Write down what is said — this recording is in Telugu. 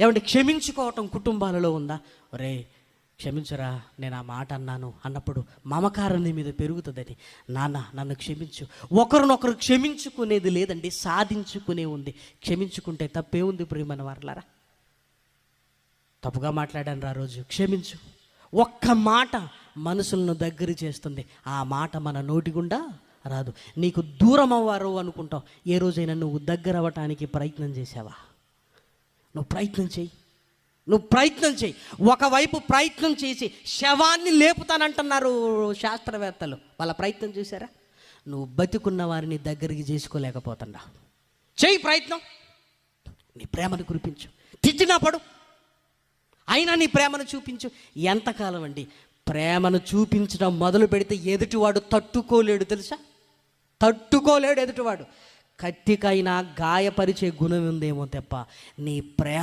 ఏమంటే క్షమించుకోవటం కుటుంబాలలో ఉందా? ఒరే క్షమించురా, నేను ఆ మాట అన్నాను అన్నప్పుడు మమకారం నీ మీద పెరుగుతుందని, నాన్న నన్ను క్షమించు. ఒకరినొకరు క్షమించుకునేది లేదండి, సాధించుకునే ఉంది. క్షమించుకుంటే తప్పే ఉంది ప్రియమైన వారలారా? తప్పుగా మాట్లాడాను రా రోజు, క్షమించు. ఒక్క మాట మనుషులను దగ్గర చేస్తుంది. ఆ మాట మన నోటి గుండా రాదు. నీకు దూరం అవ్వారు అనుకుంటావు. ఏ రోజైనా నువ్వు దగ్గర అవ్వటానికి ప్రయత్నం చేసావా? నువ్వు ప్రయత్నం చేయి. ఒకవైపు ప్రయత్నం చేసి శవాన్ని లేపుతానంటున్నారు శాస్త్రవేత్తలు. వాళ్ళ ప్రయత్నం చూసారా? నువ్వు బతికున్న వారిని దగ్గరికి చేసుకోలేకపోతున్నా. చేయి ప్రయత్నం. నీ ప్రేమను కురిపించు. తిట్టినా పడు, అయినా నీ ప్రేమను చూపించు. ఎంతకాలం అండి? ప్రేమను చూపించడం మొదలు పెడితే ఎదుటివాడు తట్టుకోలేడు, తెలుసా? తట్టుకోలేడు ఎదుటివాడు. కత్తికైనా గాయపరిచే గుణం ఉందేమో తప్ప నీ ప్రేమ